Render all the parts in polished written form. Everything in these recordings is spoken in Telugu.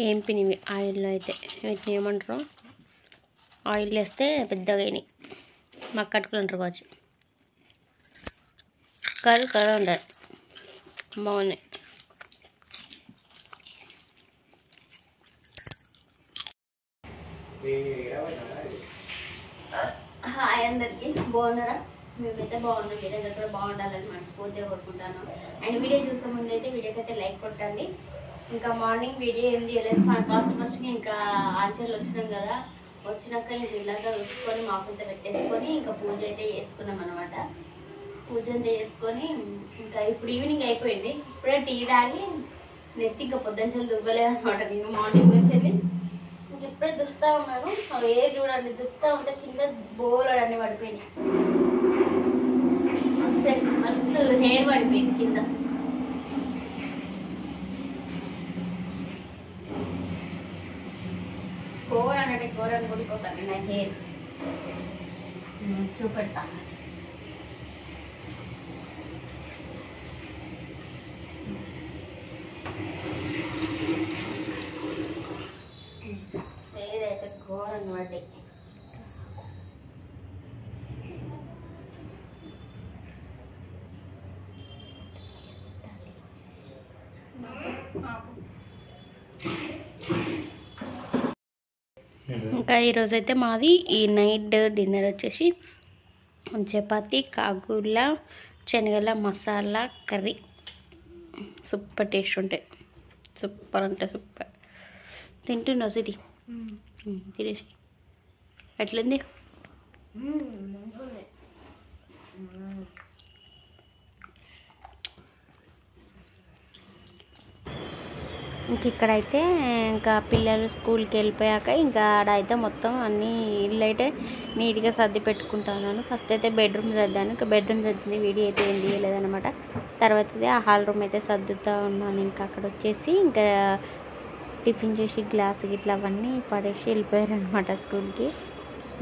ఏంపినవి ఆయిల్లో అయితే వీటిని ఏమంటారు, ఆయిల్ వేస్తే పెద్దగా అయినాయి, మాకు కట్టుకులు అంటారు కావచ్చు. కర్ర ఉండదు, బాగున్నాయి. హాయ్ అందరికి, బాగున్నారా? మేమైతే బాగున్నాం, మీరు దగ్గర బాగుండాలని మనస్ఫూర్తిగా కోరుకుంటాను. అండ్ వీడియో చూసే ముందు అయితే వీడియోకి అయితే లైక్ కొట్టండి. ఇంకా మార్నింగ్ వీడియో ఏం చేయలేదు, ఫస్ట్కి ఇంకా ఆన్సర్లు వచ్చినాం కదా, వచ్చినాక ఇంక ఇలాగా చూసుకొని మాకుంత పెట్టేసుకొని ఇంకా పూజ అయితే చేసుకున్నాం అనమాట. పూజ అంతా చేసుకొని ఇంకా ఇప్పుడు ఈవినింగ్ అయిపోయింది. ఇప్పుడే టీ తాగి నెత్తి ఇంకా పొద్దుంచలు దువ్వలేదు అనమాట. నేను మార్నింగ్ వచ్చేది ఇప్పుడే దుస్తా ఉన్నాను. అవి ఏ చూడండి, దుస్తా ఉంటే కింద బోలడన్ని పడిపోయినాయి. మస్తు హెయిర్ పడిపోయింది కింద. కోరనంటే కోరని కొనుక్కోకండి, నా హెయిర్ చూపెడతాను. ఏదైతే ఘోరం పడి ఇంకా ఈరోజైతే మాది ఈ నైట్ డిన్నర్ వచ్చేసి చపాతి, కాగుల, శనగల మసాలా కర్రీ. సూపర్ టేస్ట్ ఉంటాయి, సూపర్ అంటే సూపర్. తింటున్నా సిటీ తినేసి ఎట్లుంది? ఇంక ఇక్కడైతే ఇంకా పిల్లలు స్కూల్కి వెళ్ళిపోయాక ఇంకా ఆడైతే మొత్తం అన్నీ ఇల్లు అయితే నీట్గా సర్ది పెట్టుకుంటున్నాను. ఫస్ట్ అయితే బెడ్రూమ్ సర్దాను, ఇంకా బెడ్రూమ్ సర్దింది వీడియో అయితే ఏం తీయలేదనమాట. తర్వాత అయితే ఆ హాల్ రూమ్ అయితే సర్దుతూ ఉన్నాను. ఇంకా అక్కడ వచ్చేసి ఇంకా టిఫిన్ చేసి గ్లాసు ఇట్లా అవన్నీ పడేసి వెళ్ళిపోయారు అనమాట స్కూల్కి.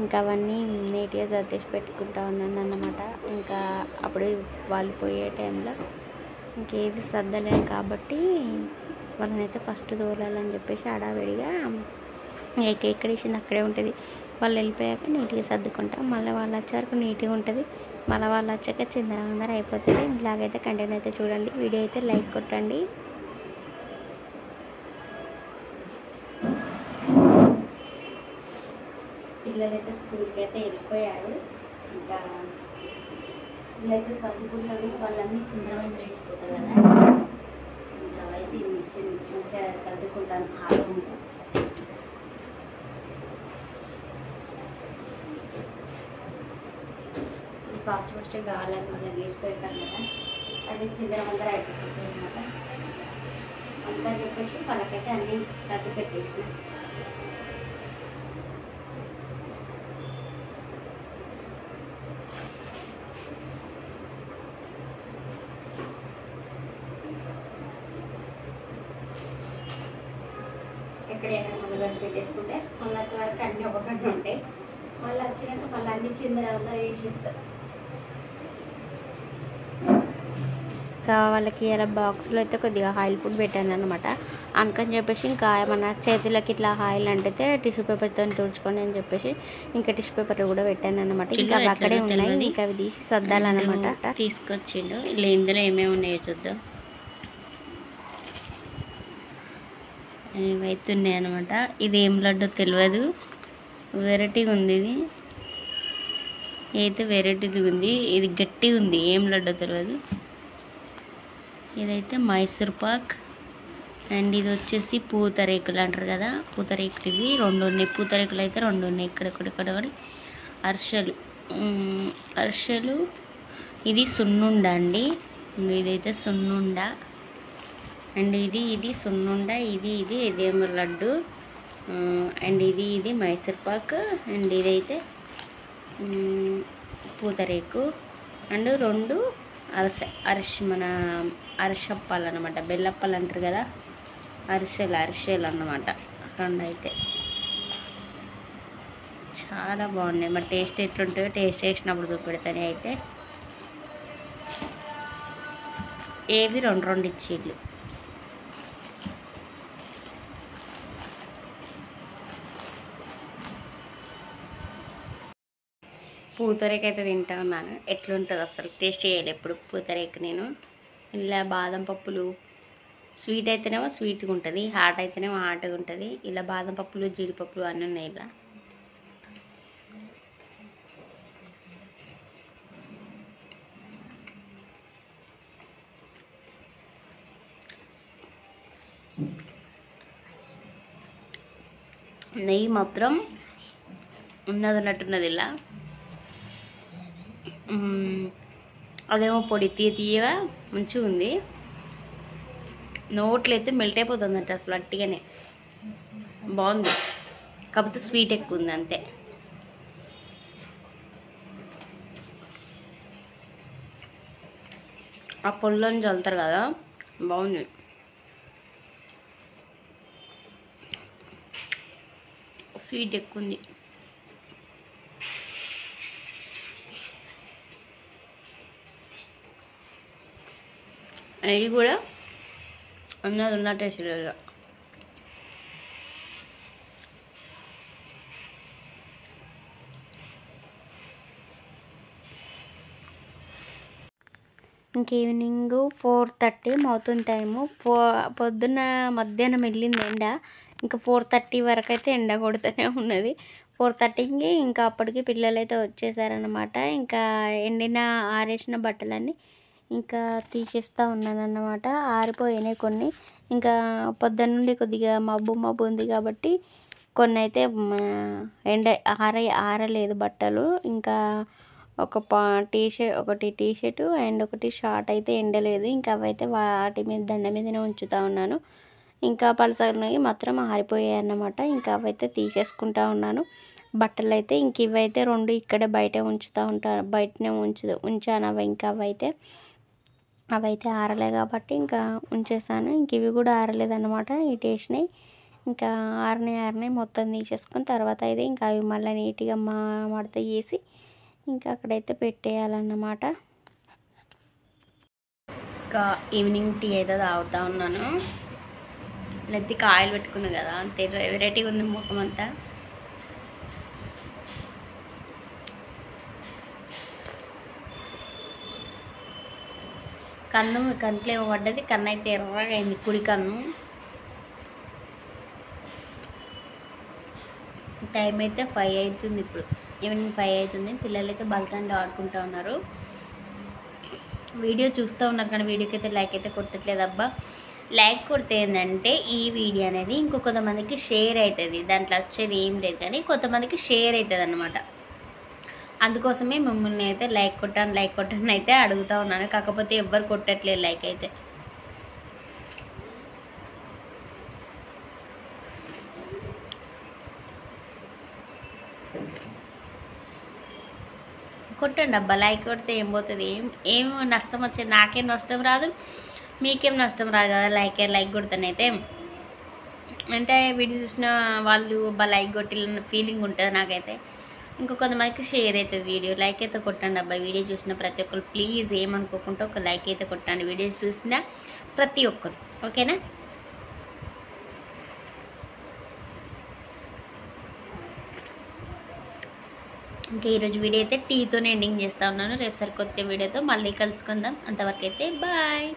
ఇంకా అవన్నీ నీట్గా సర్దేసి పెట్టుకుంటా ఉన్నాను అన్నమాట. ఇంకా అప్పుడు వాళ్ళు పోయే టైంలో ఇంకేది సర్దలేను కాబట్టి వాళ్ళనైతే ఫస్ట్ తోలాలని చెప్పేసి హడావిడిగా ఎక్కడ వేసింది అక్కడే ఉంటుంది. వాళ్ళు వెళ్ళిపోయాక నీట్గా సర్దుకుంటాం, మళ్ళీ వాళ్ళు వచ్చాక నీట్గా ఉంటుంది, మళ్ళీ వాళ్ళు వచ్చాక చిందర అయిపోతుంది. ఇలాగైతే కంటెంట్ అయితే చూడండి, వీడియో అయితే లైక్ కొట్టండి. పిల్లలైతే స్కూల్కి అయితే వెళ్ళిపోయారు. ఇంకా వీళ్ళైతే సర్దుకుంటారు, వాళ్ళన్నీ చిందరవందర వేసిపోతారు కదా. ఇంకా అయితే మంచిగా సర్దుకుంటాను హాయిగా. ఫాస్ట్ కావాలని మనం వేసి పెడతాం కదా, అది చిందరవందర అయిపోతుంది అనమాట. అంతా చెప్పేసి వాళ్ళకైతే అన్నీ సర్ది పెట్టేసిన. ఎక్కడైనా మొదలు పెట్టేసుకుంటే మళ్ళీ వచ్చే వరకు అన్నీ ఒకటి ఉంటాయి. మళ్ళీ వచ్చినాక మళ్ళీ అన్ని చిందర వేసేస్తారు. ఇంకా వాళ్ళకి ఇలా బాక్స్లో అయితే కొద్దిగా ఆయిల్ ఫుడ్ పెట్టాను అనమాట. అందుకని చెప్పేసి ఇంకా ఏమన్నా చేతులకి ఇట్లా ఆయిల్ అంటితే టిష్యూ పేపర్తో తుడుచుకోండి అని చెప్పేసి ఇంకా టిష్యూ పేపర్ కూడా పెట్టాను అనమాట. ఇంకా అవి అక్కడే ఉన్నాయి, ఇంకా అవి తీసి సర్దాలన్నమాట. తీసుకొచ్చిండు. ఇలా ఇందులో ఏమేమి ఉన్నాయో చూద్దాం. ఇవైతున్నాయి అనమాట. ఇది ఏం లడ్డో తెలియదు, వెరైటీగా ఉంది. ఇది అయితే వెరైటీది ఉంది, ఇది గట్టిగా ఉంది, ఏం లడ్డో తెలియదు. ఇదైతే మైసూర్ పాక్. అండ్ ఇది వచ్చేసి పూతరేకులు అంటారు కదా, పూతరేకులు ఇవి 2 ఉన్నాయి. పూతరేకులు అయితే 2 ఉన్నాయి. ఇక్కడ అరిసెలు. ఇది సున్నుండ అండి, ఇదైతే సున్నుండ. అండ్ ఇది సున్నుండ, ఇదేమో లడ్డు. అండ్ ఇది మైసూర్ పాక్. అండ్ ఇదైతే పూతరేకు. అండ్ 2 మన అరిసెప్పాలు అన్నమాట, బెల్లప్పాలు అంటారు కదా, అరిసెలు అన్నమాట 2 అయితే. చాలా బాగున్నాయి. మరి టేస్ట్ ఎట్లుంటుందో టేస్ట్ చేసినప్పుడు చూపెడతాను. అయితే ఏవి 2 ఇచ్చిళ్ళు. పూతరేక అయితే తింటా ఉన్నాను. ఎట్లుంటుంది అసలు టేస్ట్ చేయాలి ఎప్పుడు పూతరేక నేను. ఇలా బాదం పప్పులు స్వీట్ అయితేనేమో స్వీట్గా ఉంటుంది, హాట్ అయితేనేమో హాట్గా ఉంటుంది. ఇలా బాదం పప్పులు జీడిపప్పులు అన్నీ ఉన్నాయి. ఇలా నెయ్యి మాత్రం ఉన్నట్టున్నది. ఇలా అదేమో పొడి తీయగా మంచిగా ఉంది. నోట్లో అయితే మెల్ట్ అయిపోతుందంట అసలు అట్టిగానే. బాగుంది, కాకపోతే స్వీట్ ఎక్కువ ఉంది అంతే. ఆ పొల్లని చల్లుతారు కదా, బాగుంది. స్వీట్ ఎక్కువ ఉంది. ఇది కూడా ఉన్న టేస్ట్ లేదు. ఇంక ఈవినింగ్ 4:30 అవుతుంది టైము. పొద్దున్న మధ్యాహ్నం వెళ్ళింది ఎండ, ఇంకా 4:30 వరకు అయితే ఎండ కొడుతూనే ఉన్నది. 4:30కి ఇంకా అప్పటికి పిల్లలు అయితే వచ్చేసారనమాట. ఇంకా ఎండిన ఆరేసిన బట్టలన్నీ ఇంకా తీసేస్తూ ఉన్నానన్నమాట. ఆరిపోయినాయి కొన్ని. ఇంకా పొద్దున్న నుండి కొద్దిగా మబ్బు ఉంది కాబట్టి కొన్ని అయితే ఎండ ఆరలేదు బట్టలు. ఇంకా ఒకటి టీ షర్ట్ అండ్ ఒకటి షార్ట్ అయితే ఎండలేదు. ఇంకా అవైతే వాటి మీద దండ మీదనే ఉంచుతూ ఉన్నాను. ఇంకా పలసనవి మాత్రం ఆరిపోయాయి అన్నమాట. ఇంకా అవైతే తీసేసుకుంటా ఉన్నాను. బట్టలు అయితే ఇంక ఇవైతే 2 ఇక్కడే బయటే బయటనే ఉంచాను. ఇంకా అవైతే ఆరలే కాబట్టి ఇంకా ఉంచేసాను. ఇంక ఇవి కూడా ఆరలేదన్నమాట, ఇటు వేసినాయి. ఇంకా ఆరినాయి మొత్తం తీసేసుకుని తర్వాత అయితే ఇంకా అవి మళ్ళీ నీట్గా మడత చేసి ఇంకా అక్కడైతే పెట్టేయాలన్నమాట. ఇంకా ఈవినింగ్ టీ అయితే తాగుతూ ఉన్నాను. నెత్తికి ఆయిల్ పెట్టుకున్నా కదా, అంతే వెరైటీగా ఉంది ముఖం అంతా. కంట్లో ఏమో పడ్డది, కన్ను అయితే ఎర్రగా అయింది, కుడి కన్ను. టైం అయితే 5 అవుతుంది, ఇప్పుడు ఈవినింగ్ 5 అవుతుంది. పిల్లలు అయితే బల్కంలో ఆడుకుంటూ ఉన్నారు. వీడియో చూస్తూ ఉన్నారు కానీ వీడియోకి అయితే లైక్ అయితే కొట్టట్లేదు. అబ్బా, లైక్ కొడితే ఏంటంటే ఈ వీడియో అనేది కొంతమందికి షేర్ అవుతుంది. దాంట్లో వచ్చేది ఏం లేదు కానీ కొంతమందికి షేర్ అవుతుంది అన్నమాట. అందుకోసమే మిమ్మల్ని అయితే లైక్ కొట్టండి అయితే అడుగుతూ ఉన్నాను. కాకపోతే ఎవ్వరు కొట్టట్లేదు లైక్ అయితే. కొట్టండి అబ్బా, లైక్ కొడితే ఏం పోతుంది, ఏం నష్టం వచ్చేది. నాకేం నష్టం రాదు, మీకేం నష్టం రాదు కదా లైక్ కొడితేనైతే. అంటే వీడియో చూసిన వాళ్ళు లైక్ కొట్టిన ఫీలింగ్ ఉంటుంది నాకైతే. కొంతమందికి షేర్ అవుతుంది వీడియో. లైక్ అయితే కొట్టండి అబ్బా, వీడియో చూసిన ప్రతి ఒక్కరు ప్లీజ్ ఏమనుకోకుండా ఒక లైక్ అయితే కొట్టండి వీడియో చూసిన ప్రతి ఒక్కరు, ఓకేనా? ఇంకా ఈరోజు వీడియో అయితే టీతోనే ఎండింగ్ చేస్తూ ఉన్నాను. రేపు సరికొత్త వీడియోతో మళ్ళీ కలుసుకుందాం. అంతవరకు అయితే బాయ్.